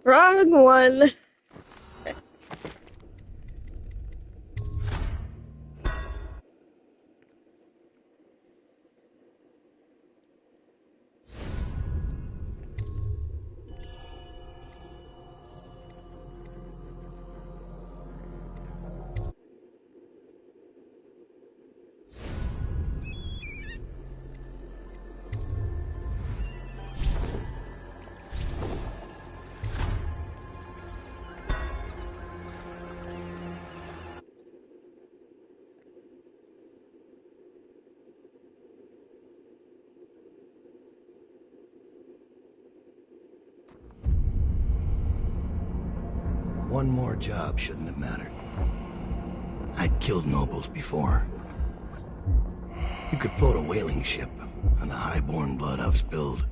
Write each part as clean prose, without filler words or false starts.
Wrong one. One more job shouldn't have mattered. I'd killed nobles before. You could float a whaling ship, and the high-born blood I've spilled.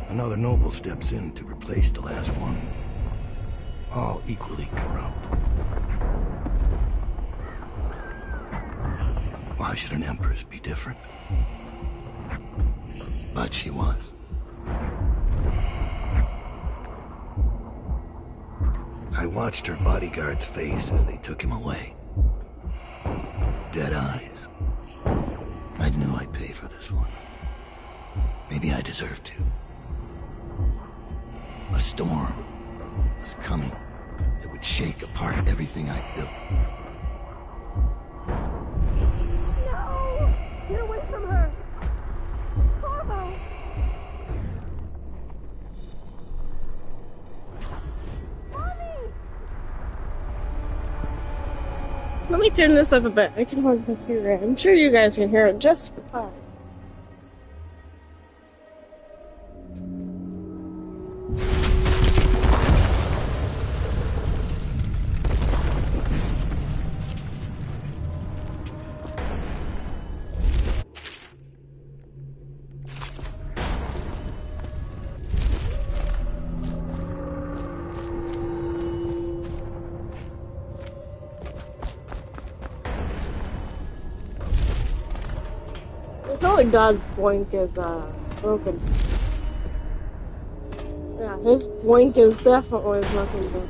Another noble steps in to replace the last one. All equally corrupt. Why should an empress be different? But she was. I watched her bodyguard's face as they took him away. Dead eyes. I knew I'd pay for this one. Maybe I deserved to. A storm was coming that would shake apart everything I'd built. No! Get away from her! Corvo! Mommy! Let me turn this up a bit. I can hardly hear it. I'm sure you guys can hear it just fine. I feel like God's boink is broken. Yeah, his boink is definitely broken.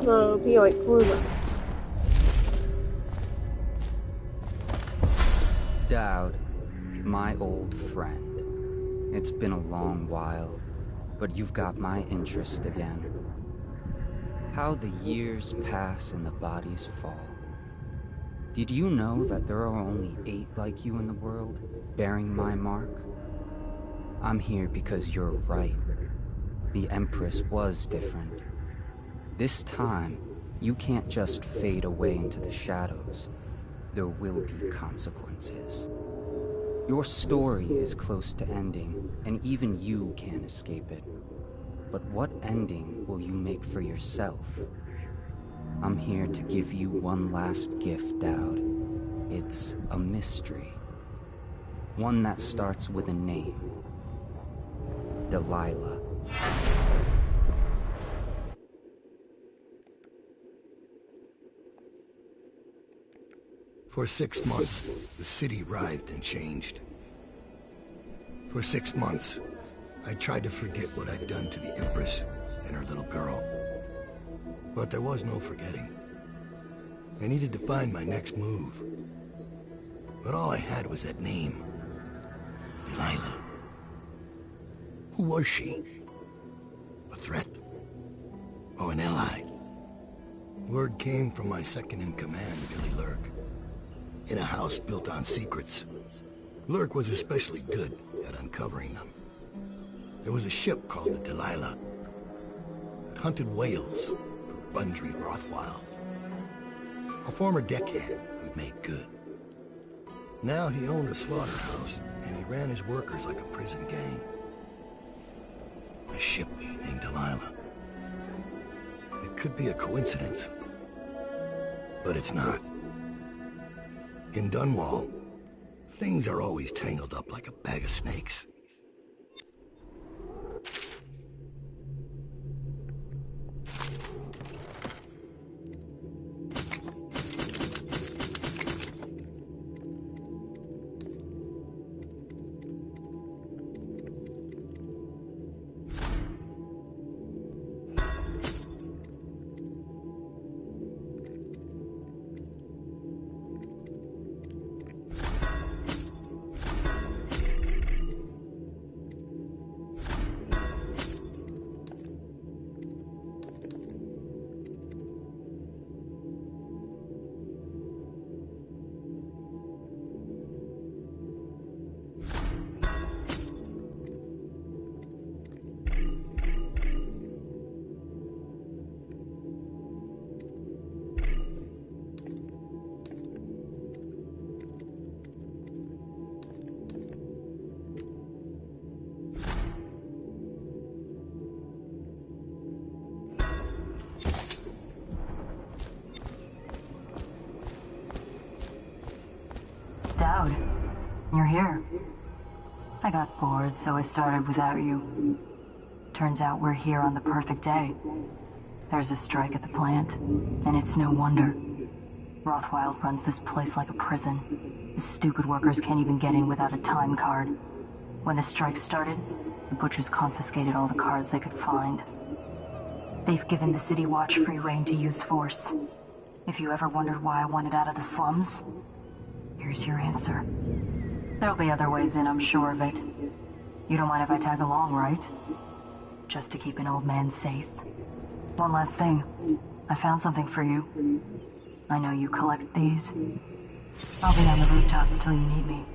No, it'll be like Corvo. Dowd, my old friend. It's been a long while, but you've got my interest again. How the years pass and the bodies fall. Did you know that there are only 8 like you in the world, bearing my mark? I'm here because you're right. The Empress was different. This time, you can't just fade away into the shadows. There will be consequences. Your story is close to ending, and even you can't escape it. But what ending will you make for yourself? I'm here to give you one last gift, Dowd. It's a mystery. One that starts with a name. Delilah. For 6 months, the city writhed and changed. For 6 months, I tried to forget what I'd done to the Empress and her little girl. But there was no forgetting. I needed to find my next move. But all I had was that name. Delilah. Who was she? A threat? Or an ally? Word came from my second-in-command, Billy Lurk. In a house built on secrets, Lurk was especially good at uncovering them. There was a ship called the Delilah. It hunted whales for Bundry Rothwile. A former deckhand who'd made good. Now he owned a slaughterhouse, and he ran his workers like a prison gang. A ship named Delilah. It could be a coincidence, but it's not. In Dunwall, things are always tangled up like a bag of snakes. Cloud. You're here. I got bored, so I started without you. Turns out we're here on the perfect day. There's a strike at the plant, and it's no wonder. Rothwild runs this place like a prison. The stupid workers can't even get in without a time card. When the strike started, the butchers confiscated all the cards they could find. They've given the City Watch free rein to use force. If you ever wondered why I wanted out of the slums, here's your answer. There'll be other ways in, I'm sure of it. You don't mind if I tag along, right? Just to keep an old man safe. One last thing. I found something for you. I know you collect these. I'll be on the rooftops till you need me.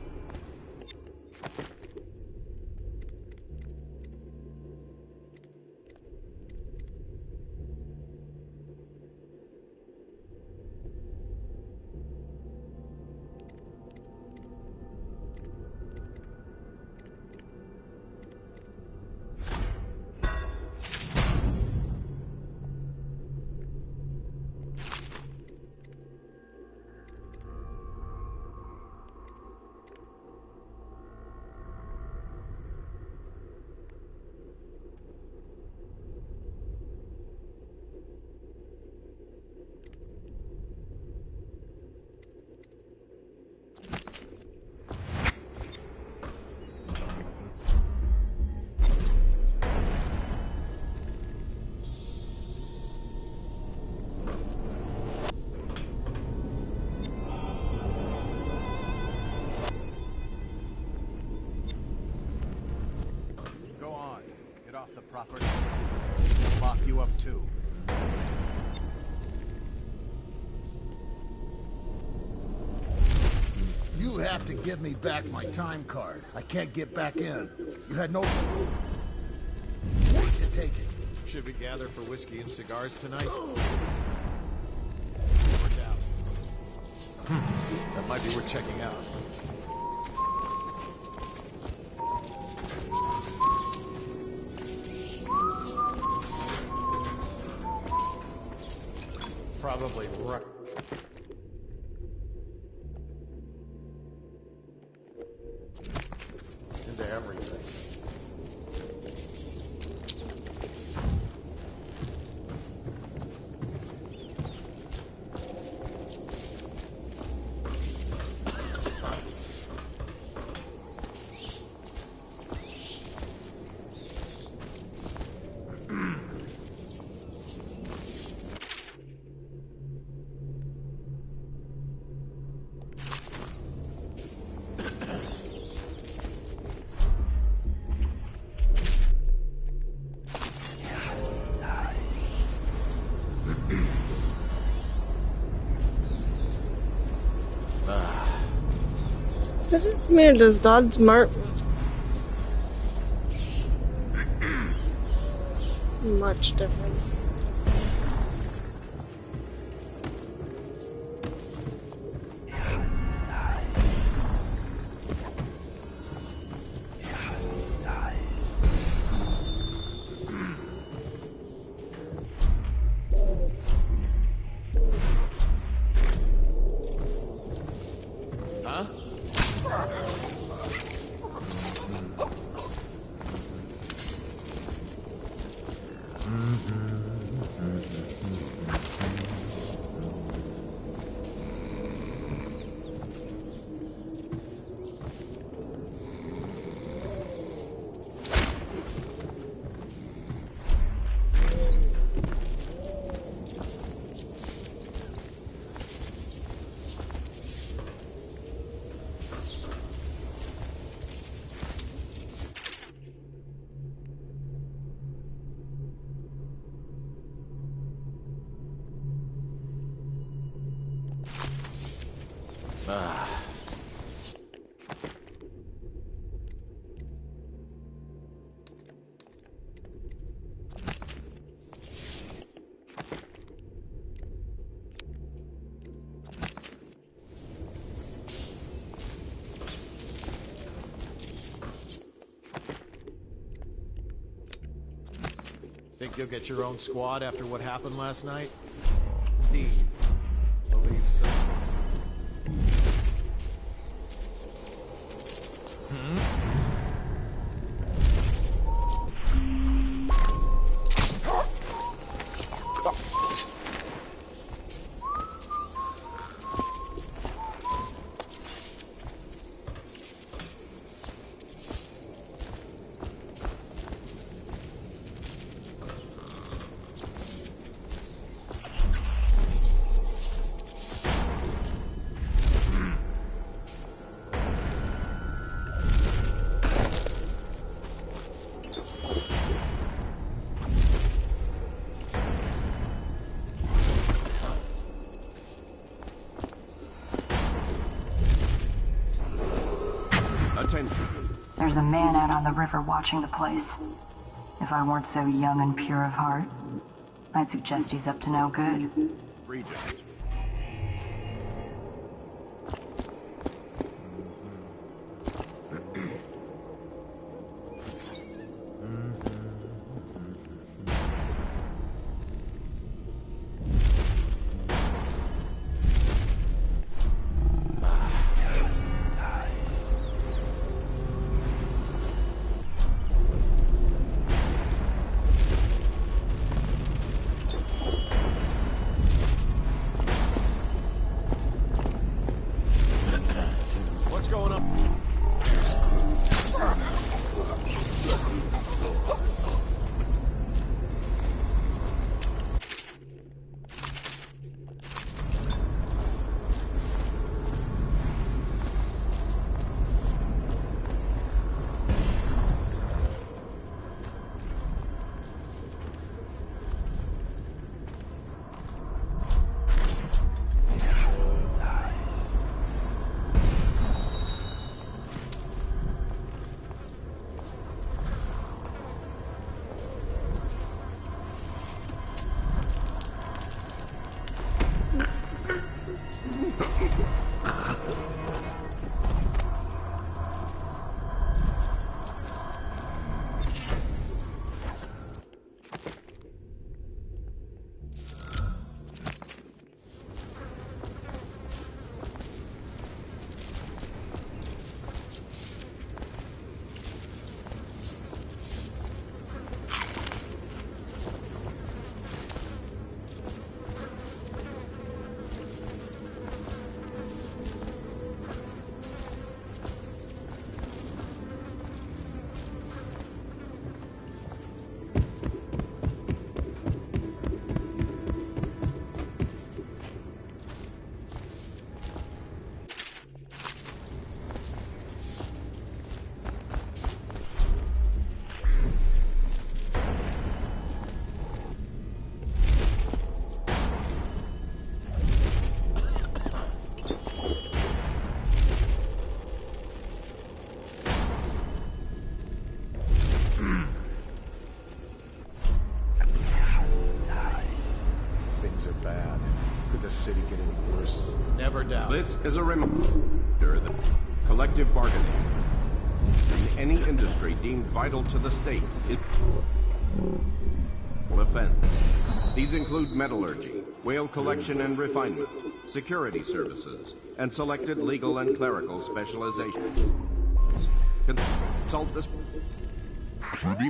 The property. Lock you up too. You have to give me back my time card. I can't get back in. You had no right to take it. Should we gather for whiskey and cigars tonight? We're down. That might be worth checking out. Probably right. Into everything. So just me, or does Dodd's mark much different? Think you'll get your own squad after what happened last night? Indeed. Believe so. There's a man out on the river watching the place. If I weren't so young and pure of heart, I'd suggest he's up to no good. Regent. What's going on? Things are bad. Could the city get any worse? Never doubt. This is a reminder that collective bargaining in any industry deemed vital to the state is an offense. These include metallurgy, whale collection and refinement, security services, and selected legal and clerical specializations. Consult this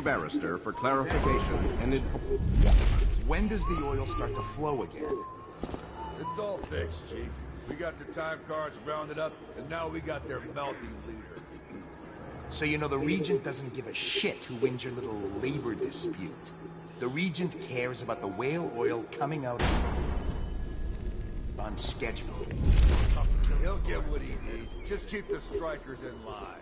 barrister for clarification and When does the oil start to flow again? It's all fixed, Chief. We got their time cards rounded up, and now we got their mouthy leader. So you know the Regent doesn't give a shit who wins your little labor dispute. The Regent cares about the whale oil coming out on schedule. He'll get what he needs. Just keep the strikers in line.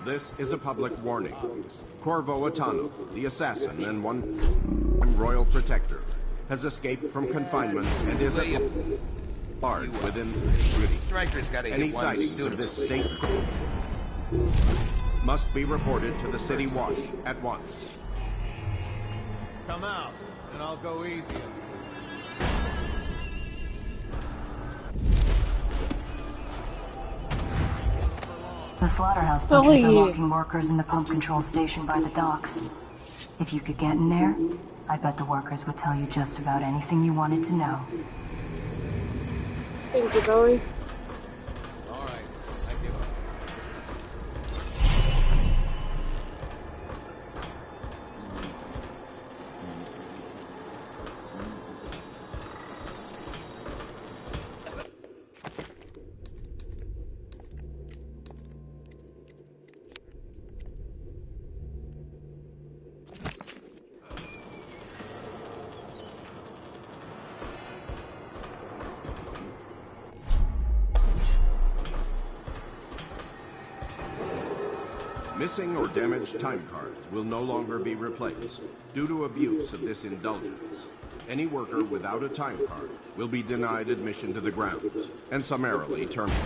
This is a public warning. Corvo Atano, the assassin and one royal protector, has escaped from confinement and is at large within the Striker's got to Any hit one sightings sooner. of this state must be reported to the City Watch at once. Come out, and I'll go easy on you. The slaughterhouse butchers are Billy. locking workers in the pump control station by the docks. If you could get in there, I bet the workers would tell you just about anything you wanted to know. Thank you, Billy. All right, I give up. Missing or damaged time cards will no longer be replaced due to abuse of this indulgence. Any worker without a time card will be denied admission to the grounds and summarily terminated.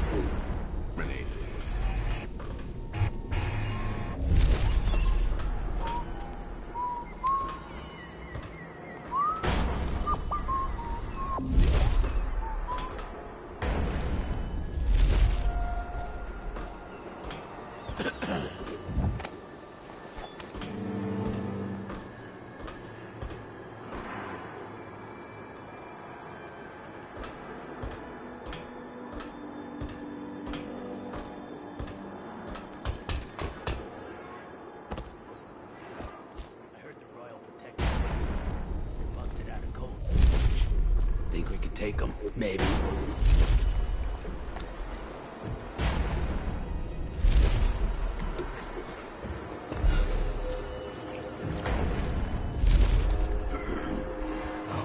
I heard the Royal Protector busted out of cold. Think we could take them? Maybe.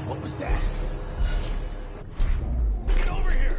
What was that? Get over here!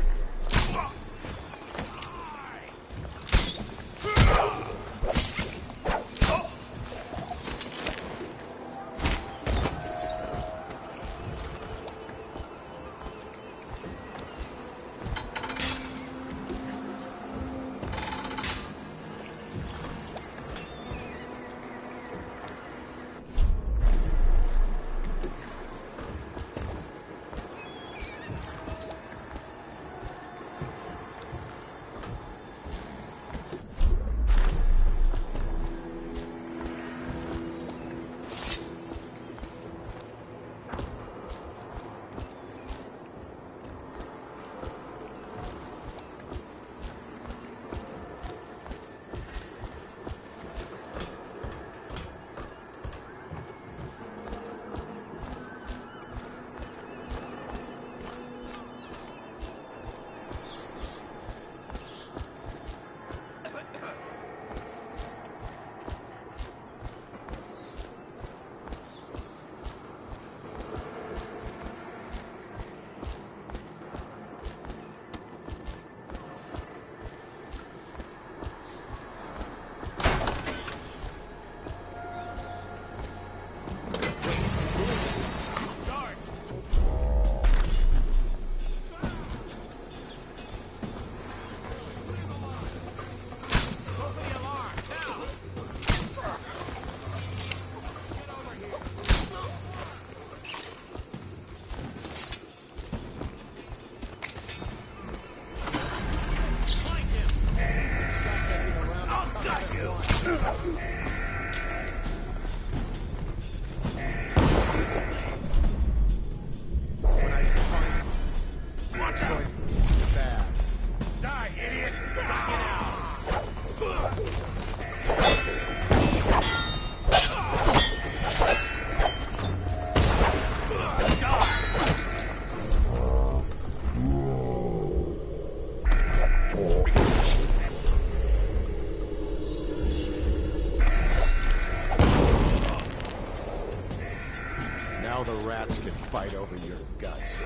Now the rats can fight over your guts.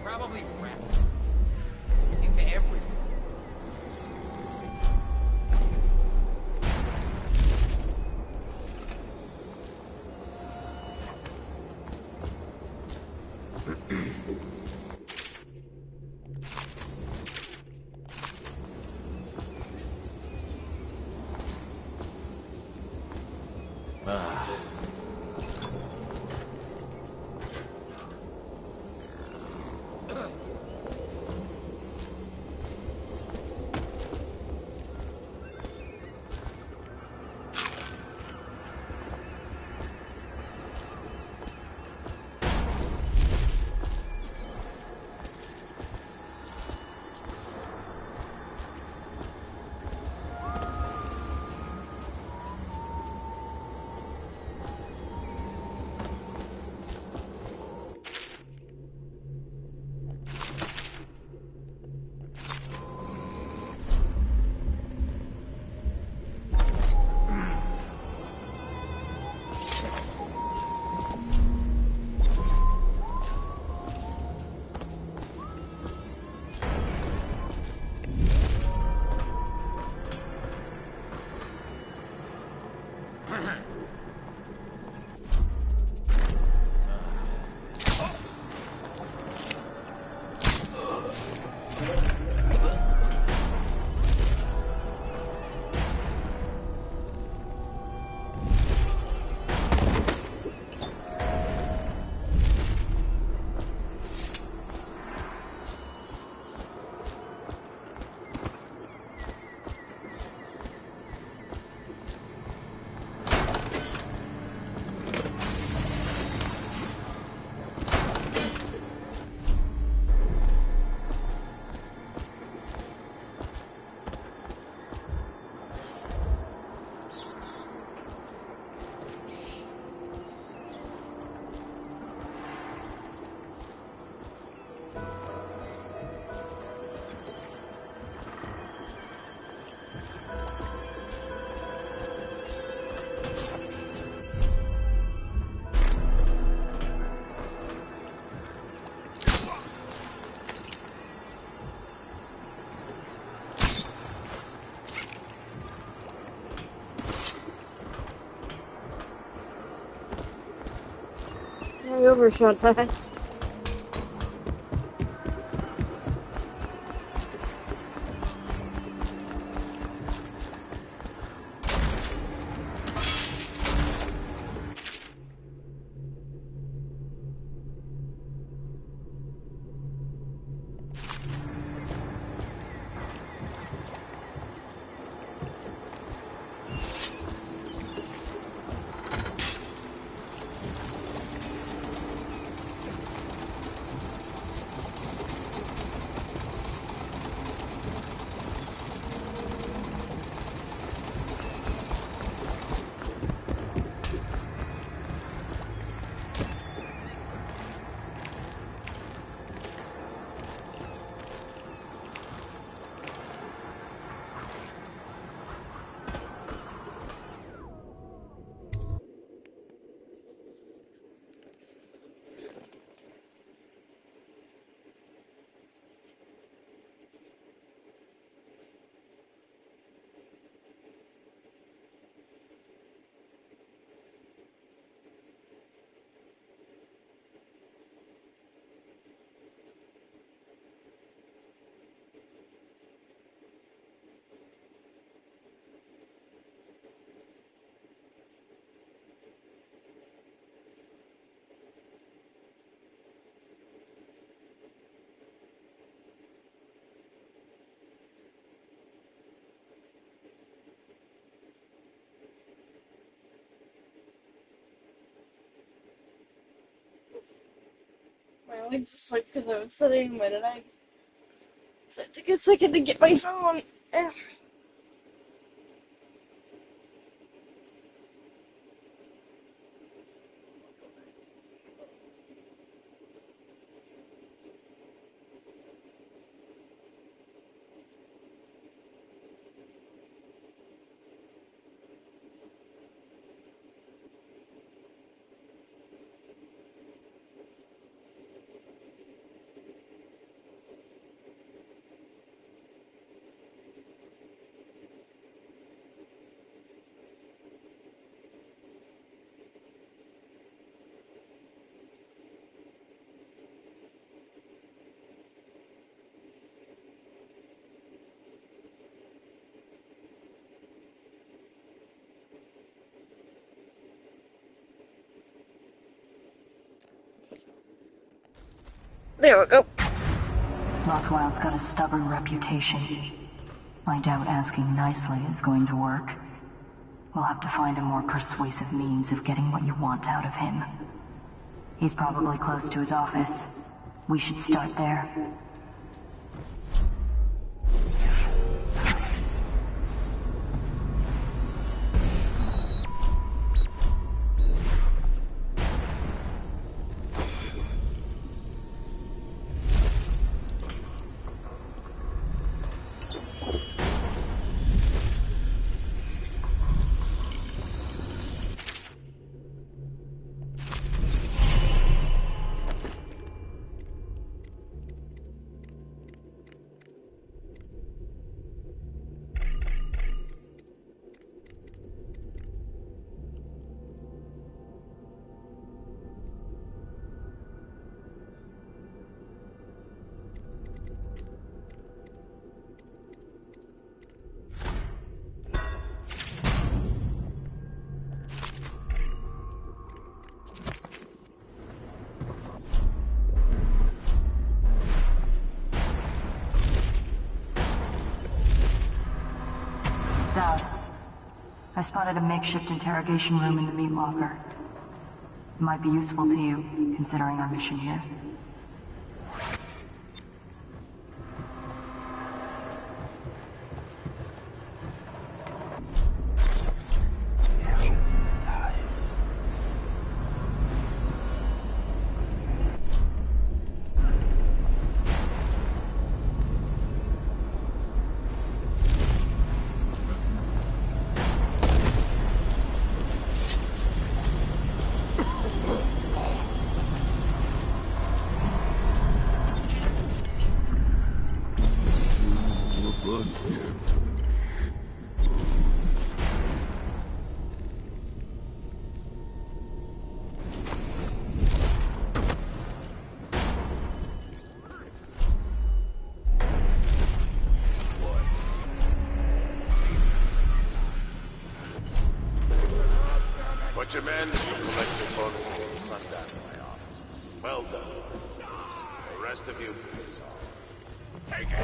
Probably rat. I overshot that. My legs just went because I was sitting, but then so it took a second to get my phone. Ugh. There we go. Rothwild's got a stubborn reputation. I doubt asking nicely is going to work. We'll have to find a more persuasive means of getting what you want out of him. He's probably close to his office. We should start there. I spotted a makeshift interrogation room in the meat locker. It might be useful to you, considering our mission here. Your men will collect your bonuses at sundown in my offices. Well done. The rest of you, please. Take it!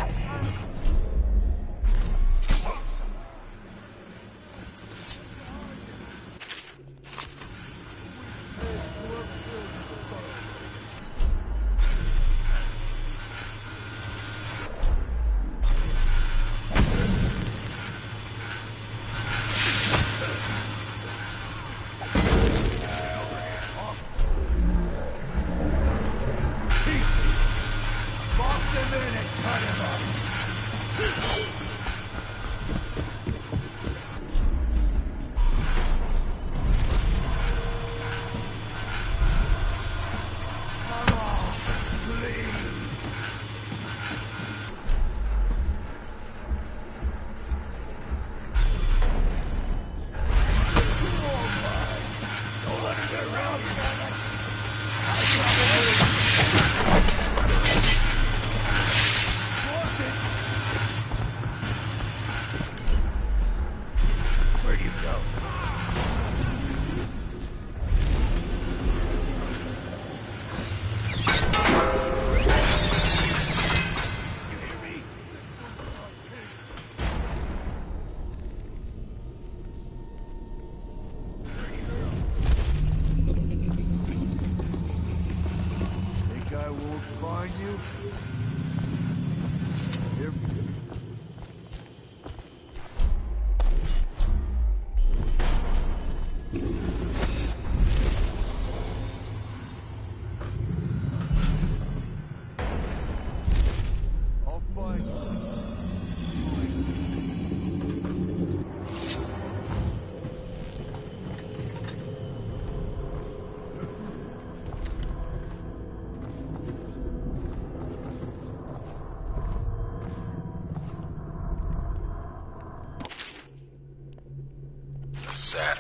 That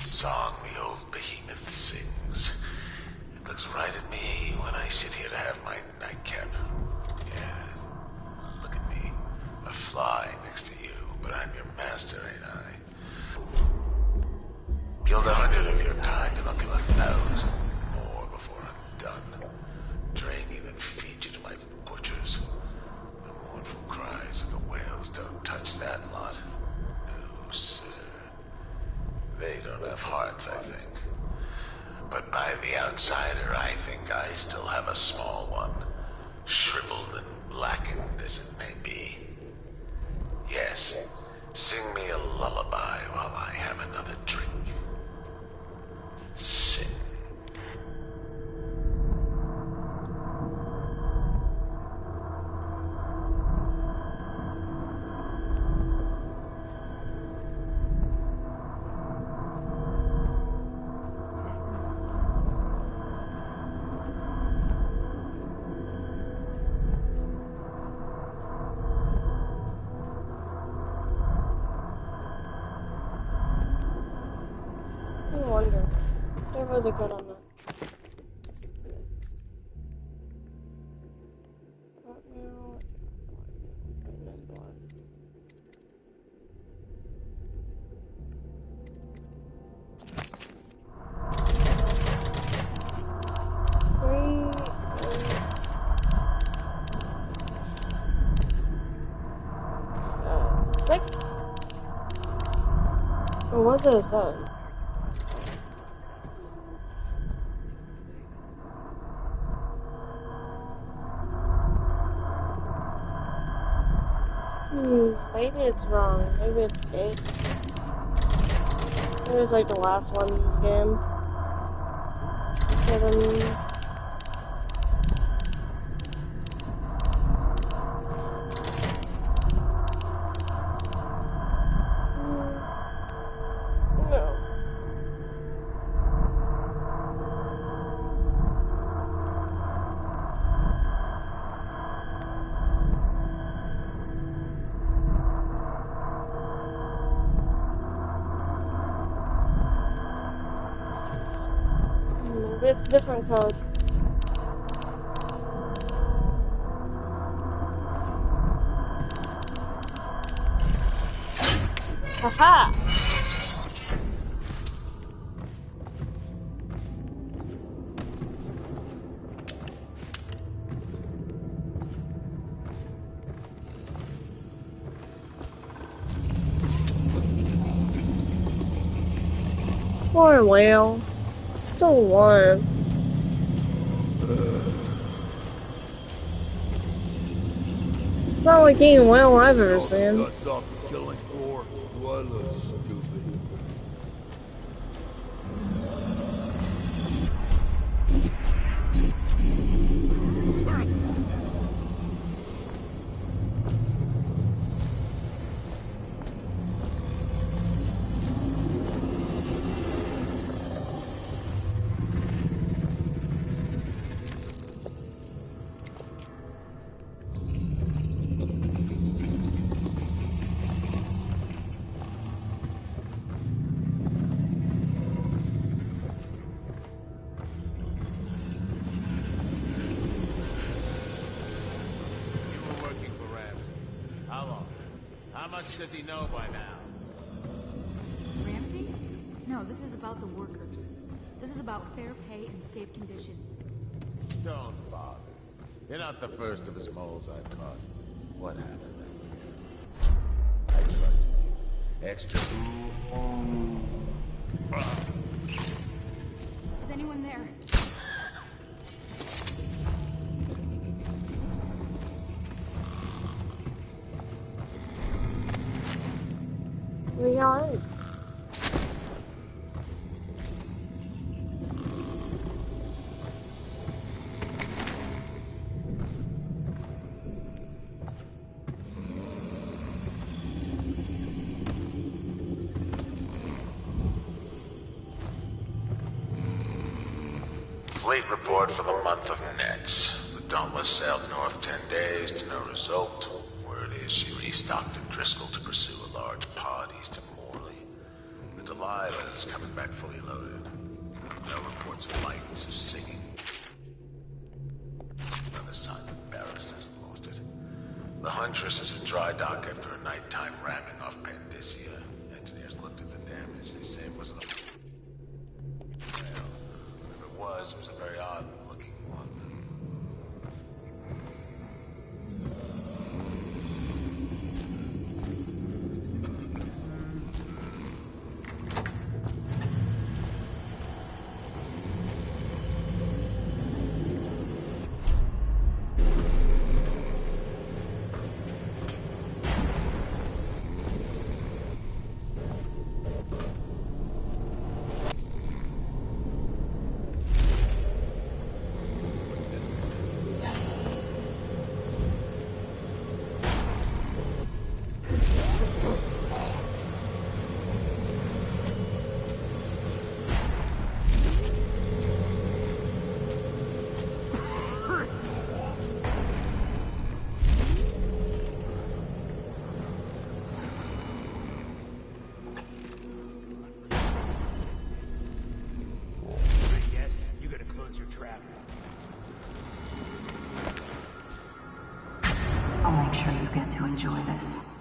song the old behemoth sings. It looks right at me when I sit here to have my nightcap. Yeah, look at me. A fly next to you, but I'm your master, ain't I? Killed 100 of your kind, and I'll kill 1,000 more before I'm done. touch that lot. No, sir. They don't have hearts, I think. But by the outsider, I think I still have a small one. Shriveled and blackened as it may be. Yes, sing me a lullaby while I have another drink. Sing. I wonder. There was a code on that. Six? Or was it a 7? Maybe it's wrong. Maybe it's 8. Maybe it's like the last one game. 7. No. Maybe it's a different code. Haha! Poor whale. It's still warm. It's not like any whale I've ever seen. Guts off the killing floor. Do I look stupid? Does he know by now? Ramsey? No, this is about the workers. This is about fair pay and safe conditions. Don't bother. You're not the first of his moles I've caught. What happened back here? I trusted you. Extra. Is anyone there? We are. Fleet report for the month of Nets. The Dauntless sailed north 10 days to no result. Word is she restocked at Driscoll to pursue a large pod east of Morley. The Delilah is coming back fully loaded. No reports of lights or singing. Another sign the barristers lost it. The Huntress is in dry dock after a nighttime ramming off Pandyssia. Engineers looked at the damage. They say it wasn't a... Well, it was a very odd looking one. get to enjoy this.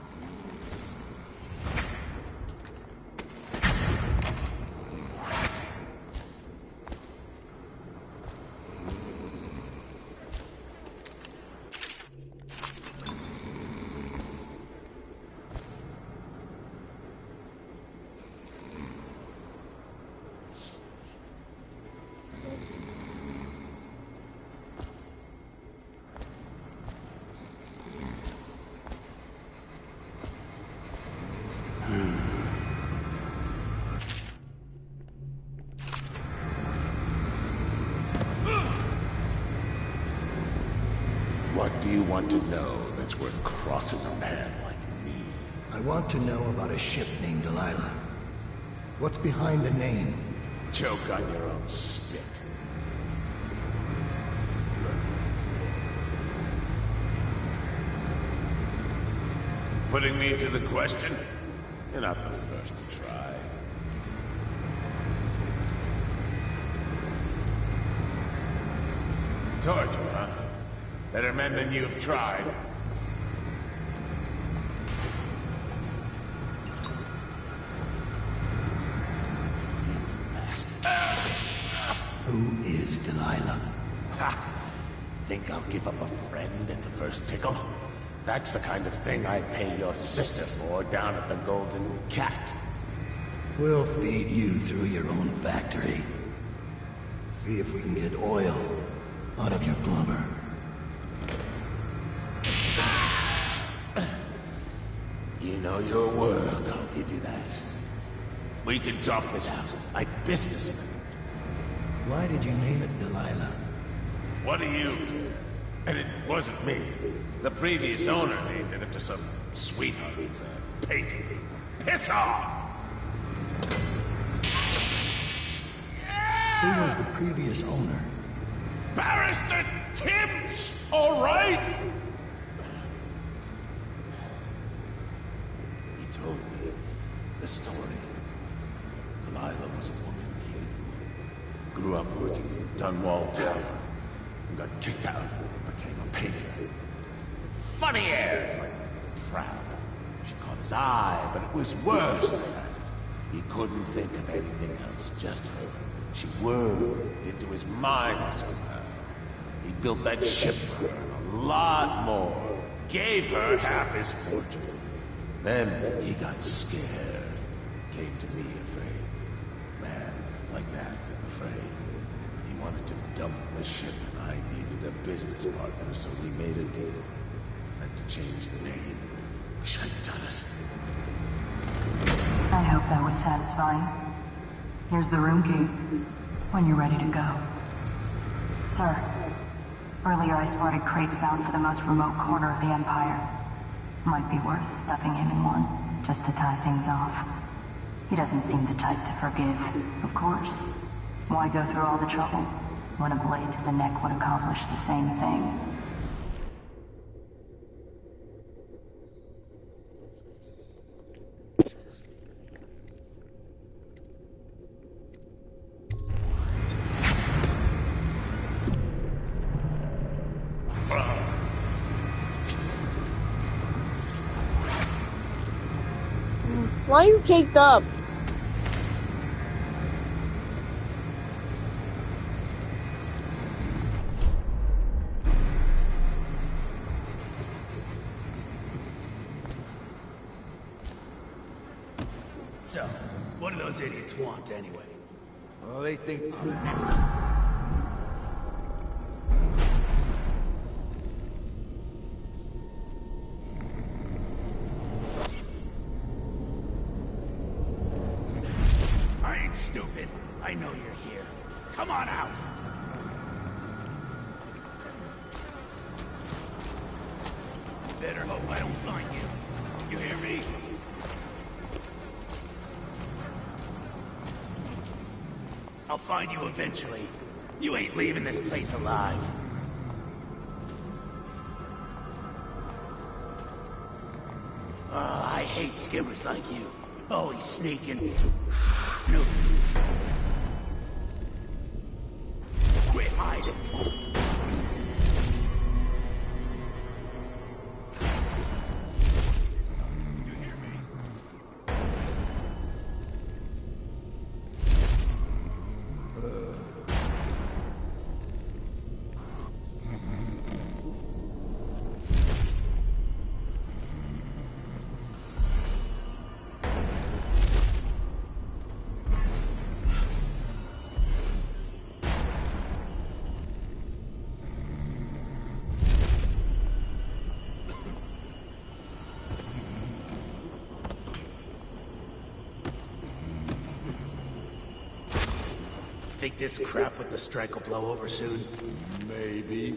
What do you want to know that's worth crossing a man like me? I want to know about a ship named Delilah. What's behind the name? Choke on your own spit. Putting me to the question? You're not the first to try. Told you, huh? Better men than you've tried. Who is Delilah? Ha! Think I'll give up a friend at the first tickle? That's the kind of thing I'd pay your sister for down at the Golden Cat. We'll feed you through your own factory. See if we can get oil out of your blubber. You know your work, I'll give you that. We can talk this out, like businessmen. Why did you name it Delilah? What do you care? And it wasn't me. The previous owner named it after some sweetheart he's a painting. Piss off! Who was the previous owner? Barrister Tibbs, all right? He told me the story. Delilah was a woman he knew. Grew up working in Dunwall Tower. And got kicked out. Became a painter. Funny airs, like proud. She caught his eye, but it was worse than that. He couldn't think of anything else, just her. She whirled into his mind somehow. He built that ship for her, and a lot more. Gave her half his fortune. Then he got scared. Came to me afraid. Man like that, afraid. He wanted to dump the ship, and I needed a business partner, so we made a deal. Had to change the name. Wish I'd done it. I hope that was satisfying. Here's the room key, when you're ready to go. Sir, earlier I spotted crates bound for the most remote corner of the Empire. Might be worth stepping in one, just to tie things off. He doesn't seem the type to forgive, of course. Why go through all the trouble, when a blade to the neck would accomplish the same thing? Why are you caked up? So, what do those idiots want anyway? Well, they think... I ain't stupid. I know you're here. Come on out! Better hope I don't find you. You hear me? I'll find you eventually. You ain't leaving this place alive. Oh, I hate skimmers like you. Always sneaking. No. Quit hiding. think this crap with the strike will blow over soon? Maybe.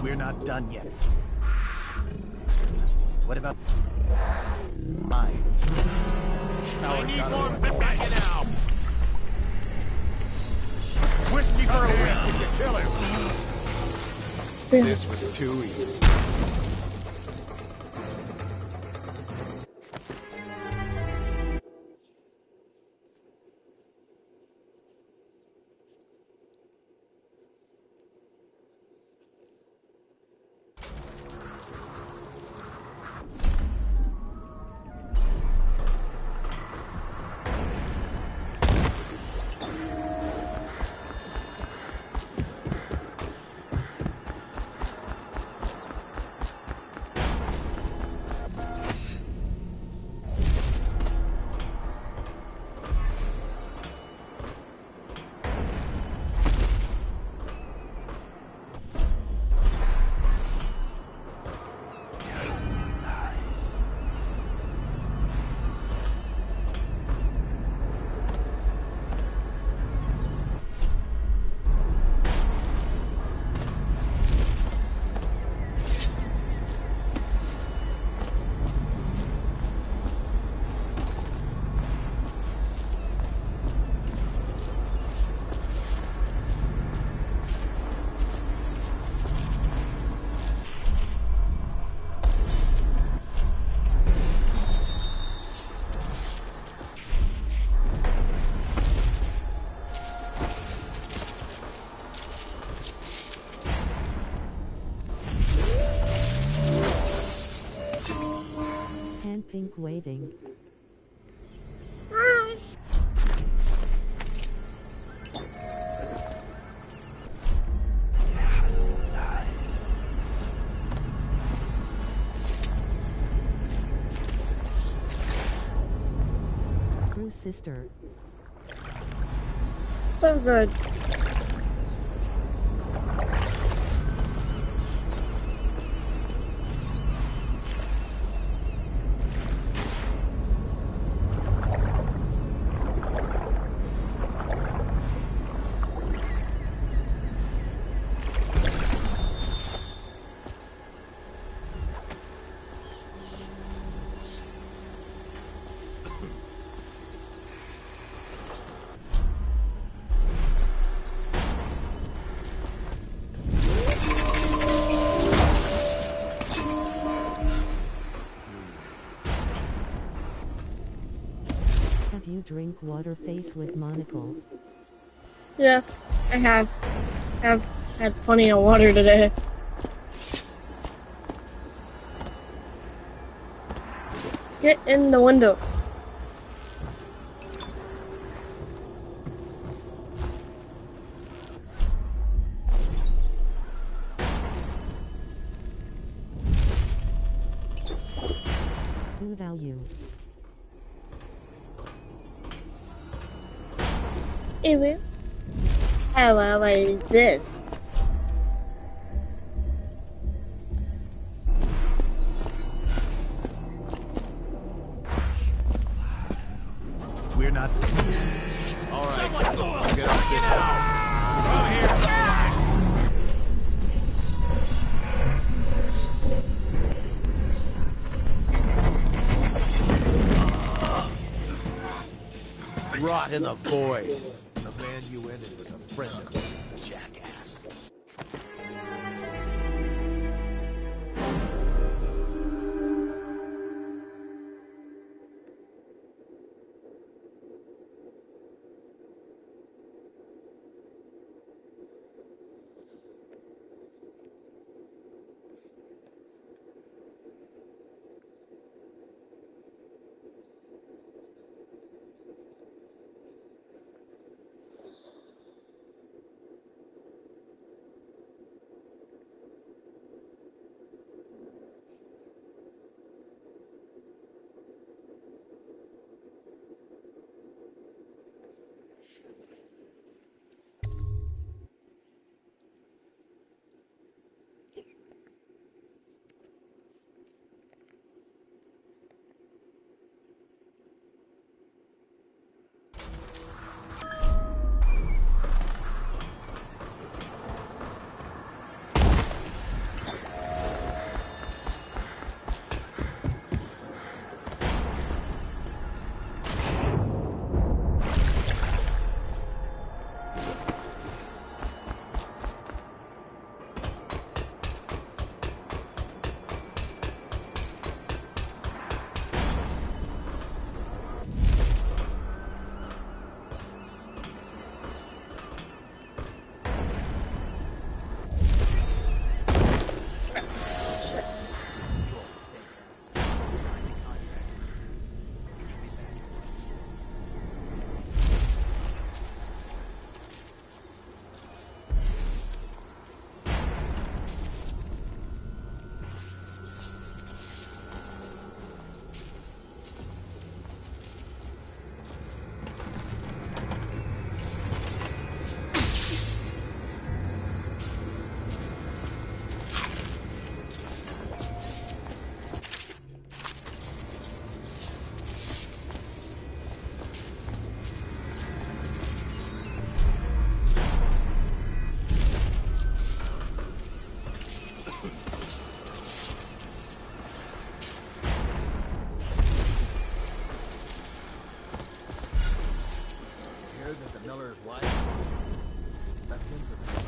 We're not done yet. What about mines? I need more backing out! Whiskey for a win! Did you kill him? This was too easy. drunk waving. Hi. Crew sister. So good. Have you drink water face with monocle? Yes, I have. I've had plenty of water today. Get in the window. Who value? Ew. How is this? We're not. All right, let's get off this now. Come here. Rot in the void. The man you ended was a friend of mine, jackass. Miller's wife left him for the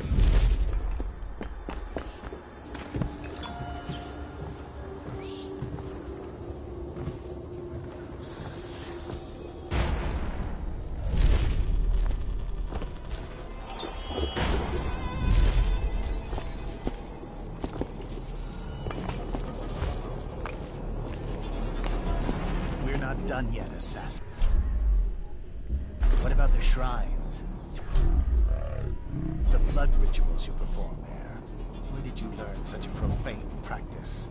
done yet, assassin. What about the shrines? The blood rituals you perform there? Where did you learn such a profane practice?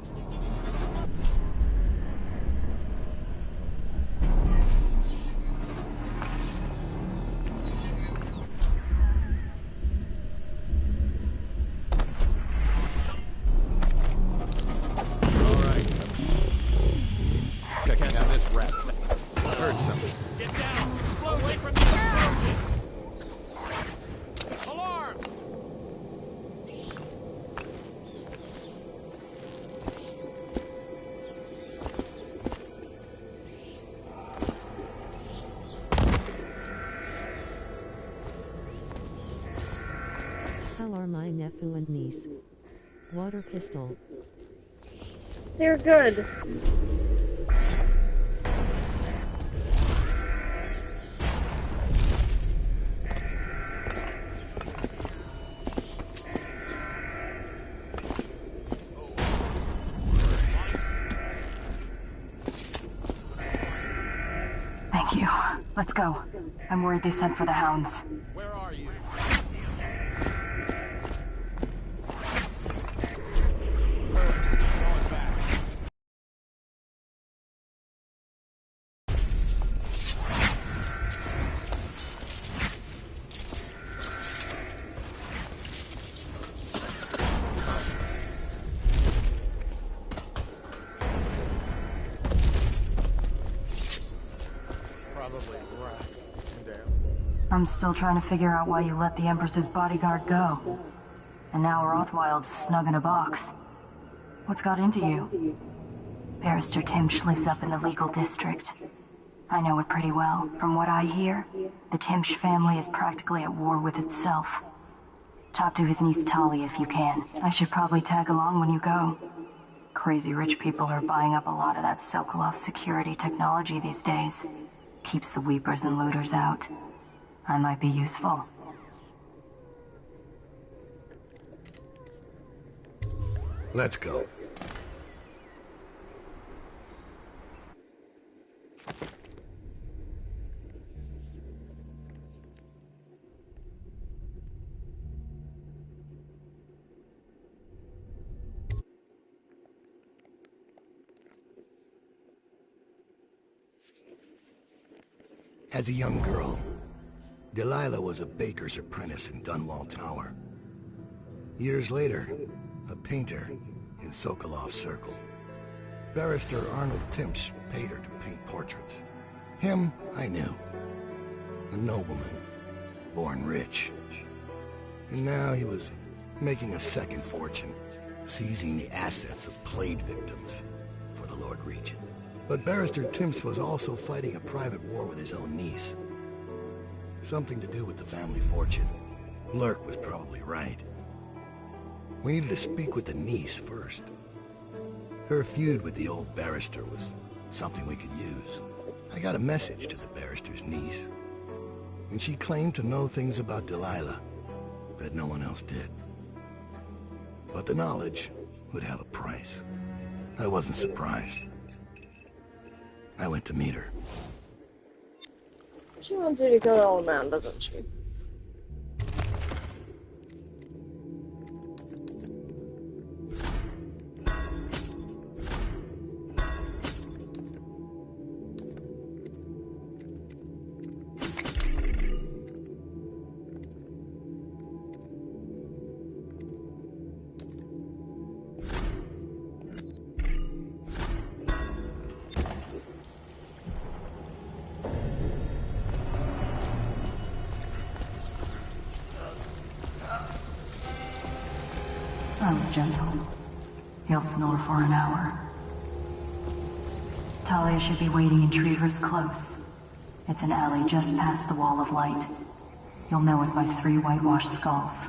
How are my nephew and niece? Water pistol. They're good. Thank you. Let's go. I'm worried they sent for the hounds. Where are you? I'm still trying to figure out why you let the Empress's bodyguard go. And now Rothwild's snug in a box. What's got into you? Barrister Timsh lives up in the legal district. I know it pretty well. From what I hear, the Timsh family is practically at war with itself. Talk to his niece Tali if you can. I should probably tag along when you go. Crazy rich people are buying up a lot of that Sokolov security technology these days. Keeps the weepers and looters out. I might be useful. Let's go. As a young girl, Delilah was a baker's apprentice in Dunwall Tower. Years later, a painter in Sokolov's circle. Barrister Arnold Timsh paid her to paint portraits. Him, I knew. A nobleman, born rich. And now he was making a second fortune, seizing the assets of plague victims for the Lord Regent. But Barrister Timsh was also fighting a private war with his own niece. Something to do with the family fortune. Lurk was probably right. We needed to speak with the niece first. Her feud with the old barrister was something we could use. I got a message to the barrister's niece, and she claimed to know things about Delilah that no one else did. But the knowledge would have a price. I wasn't surprised. I went to meet her. She wants you to go all around, doesn't she? I was gentle. He'll snore for an hour. Talia should be waiting in Trevor's Close. It's an alley just past the Wall of Light. You'll know it by 3 whitewashed skulls.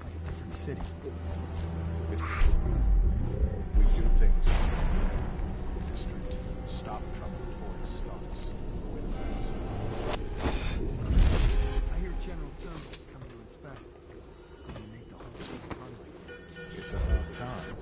Like a different city. We do things. District. Stop trouble before it starts. I hear General Jones is coming to inspect. It's about time.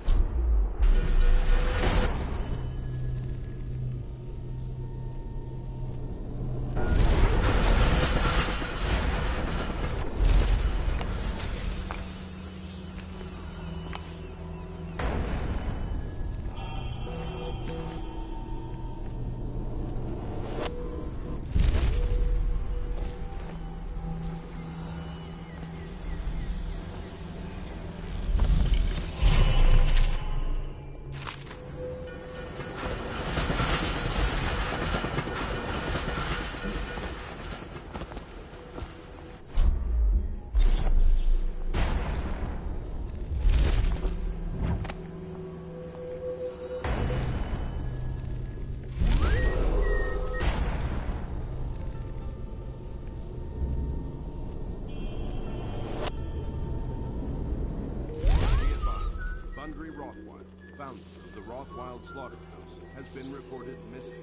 Founder of the Rothwild Slaughterhouse, has been reported missing.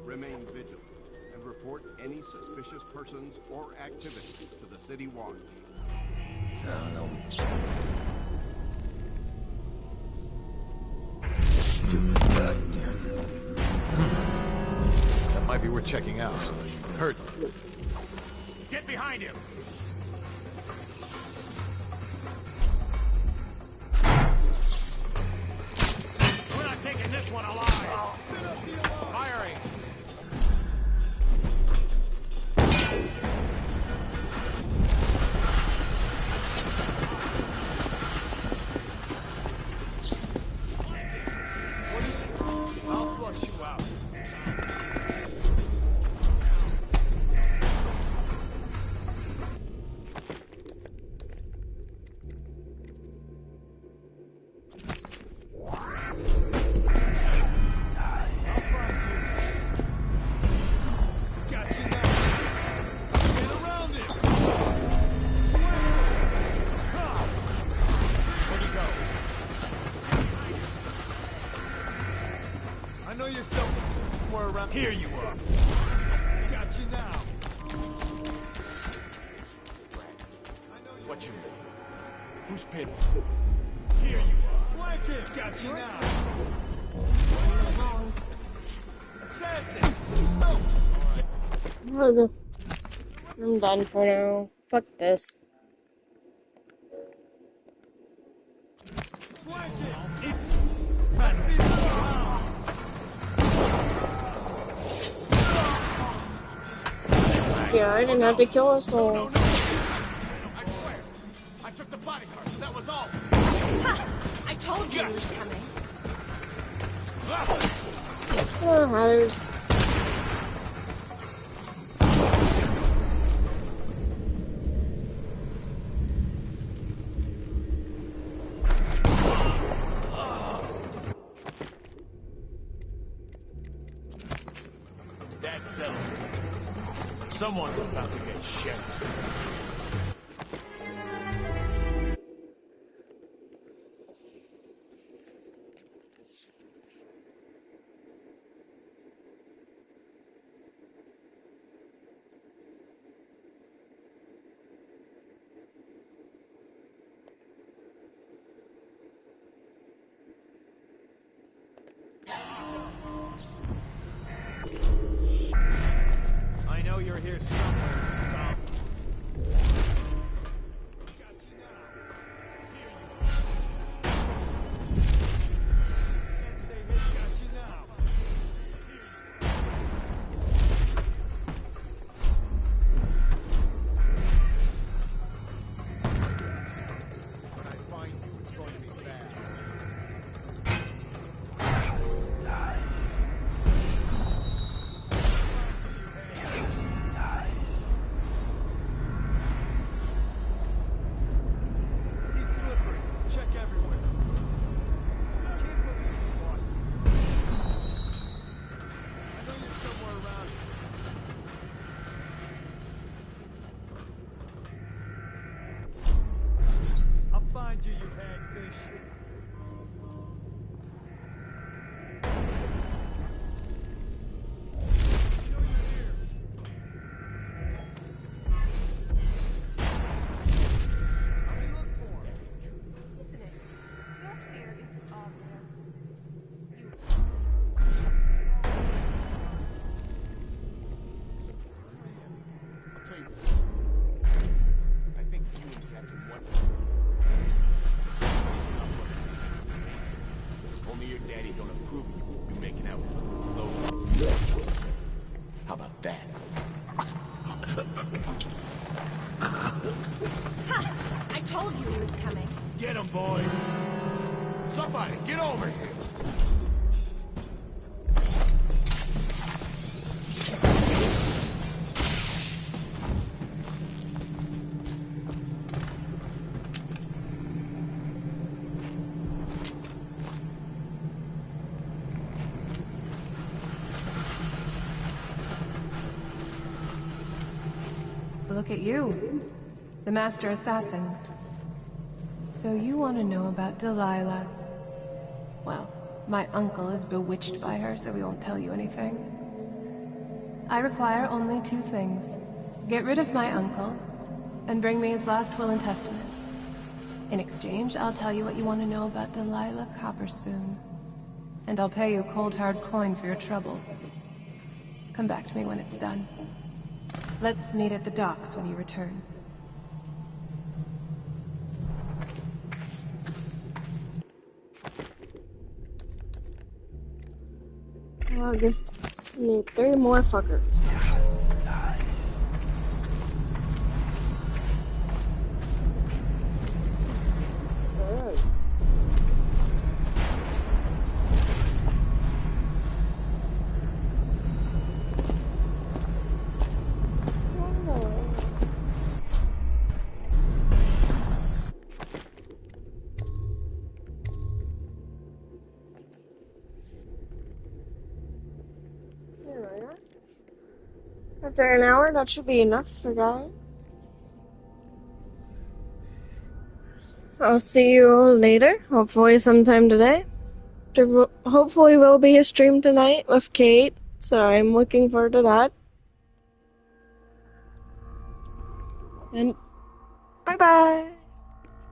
Remain vigilant and report any suspicious persons or activities to the City Watch. Stupid goddamn. That might be worth checking out. Hurt. Get behind him! We're not taking this one alive! Firing! I'll flush you out. Here you are. Got you now. What you mean? Who's pinned? Here you are. Flank him. Got you now. Assassin. Ugh. I'm done for now. Fuck this. Flank him. Yeah, I didn't have to kill us all. I swear. I took the bodyguard. That was all. Ha! I told you he was coming. Oh, others. That's so. Someone's about to get shanked. I know you're here somewhere, Stomp. When I find you, it's going to be bad. He's slippery. Check everywhere. Can't believe you lost him. I know you're somewhere around here. I'll find you, you hagfish. You know you're here. Help me look for him. Isn't it? Somebody, get over here! Look at you, the Master Assassin. So you want to know about Delilah. Well, my uncle is bewitched by her, so we won't tell you anything. I require only 2 things. Get rid of my uncle, and bring me his last will and testament. In exchange, I'll tell you what you want to know about Delilah Copperspoon. And I'll pay you cold hard coin for your trouble. Come back to me when it's done. Let's meet at the docks when you return. Ugh. Need 3 more fuckers. After an hour, that should be enough for guys. I'll see you all later, hopefully sometime today. There hopefully will be a stream tonight with Kate, so I'm looking forward to that. And bye-bye!